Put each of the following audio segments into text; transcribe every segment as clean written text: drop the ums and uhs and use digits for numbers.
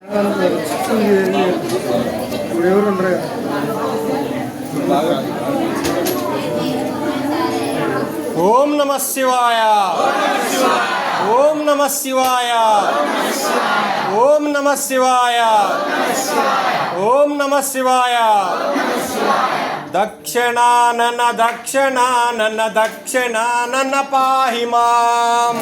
ఓం నమః శివాయ. ఓం నమః శివాయ. ఓం నమః శివాయ. ఓం నమః శివాయ. దక్షిణానన దక్షిణానన దక్షిణానన పాహి మాం.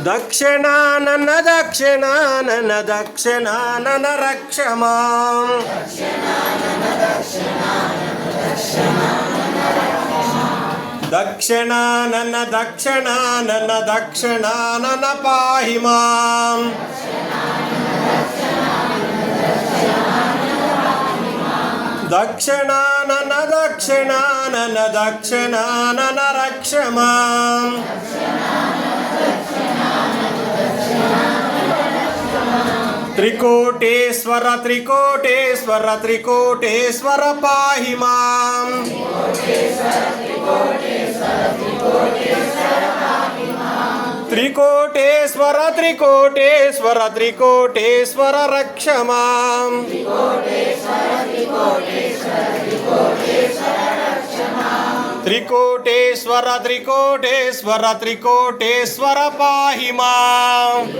దక్షిణానన దక్షిణానన దక్షిణానన రక్ష మాం. దక్షిణానన దక్షిణానన దక్షిణానన పాహి మాం. దక్షిణానన దక్షిణానన దక్షిణానన రక్ష మాం. త్రికోటేశ్వర త్రికోటేశ్వర త్రికోటేశ్వర పాహి మాం. త్రికోటేశ్వర త్రికోటేశ్వర త్రికోటేశ్వర రక్ష మాం. త్రికోటేశ్వర త్రికోటేశ్వర త్రికోటేశ్వర పాహి మాం.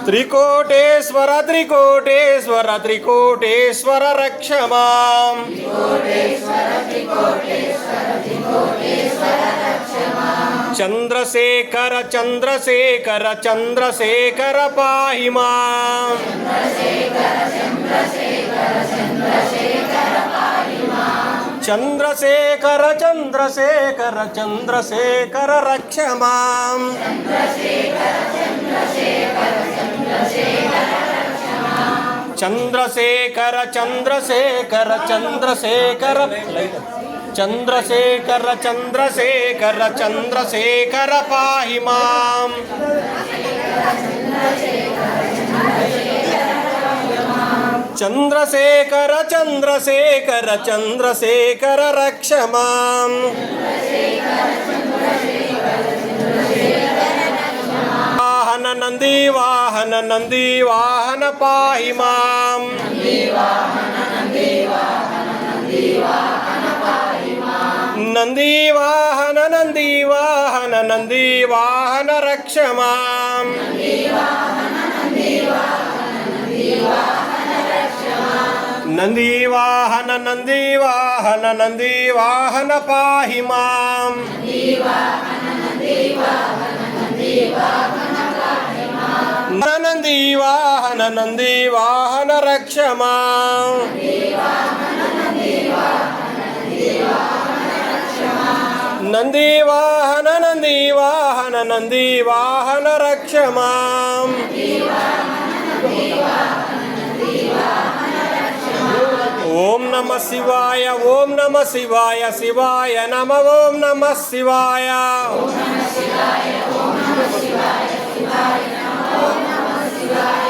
త్రికోటేశ్వర త్రికోటేశ్వర త్రికోటేశ్వర రక్ష మాం. చంద్రశేఖర చంద్రశేఖర చంద్రశేఖర పాహి మాం. చంద్రశేఖర చంద్రశేఖర చంద్రశేఖర రక్ష మాం. చంద్రశేఖర చంద్రశేఖర చంద్రశేఖర చంద్రశేఖర చంద్రశేఖర చంద్రశేఖర పాహి మాం. చంద్రశేఖర చంద్రశేఖర చంద్రశేఖర రక్ష మాం. వాహన నంది వాహన నంది వాహన పాహి మాం. నంది వాహన నంది వాహన నంది వాహన రక్ష మాం. నంది వాహన నంది వాహన నంది వాహన పాహి మాం. నంది వాహన నంది వాహన రక్ష మాం. నంది వాహన నంది వాహన నంది వాహన రక్ష మాం. ఓం నమః శివాయ. ఓం నమః శివాయ. శివాయ నమః. ఓం నమః శివాయ. ఓం నమః శివాయ. ఓం నమః శివాయ. శివాయ నమః. ఓం నమః శివాయ.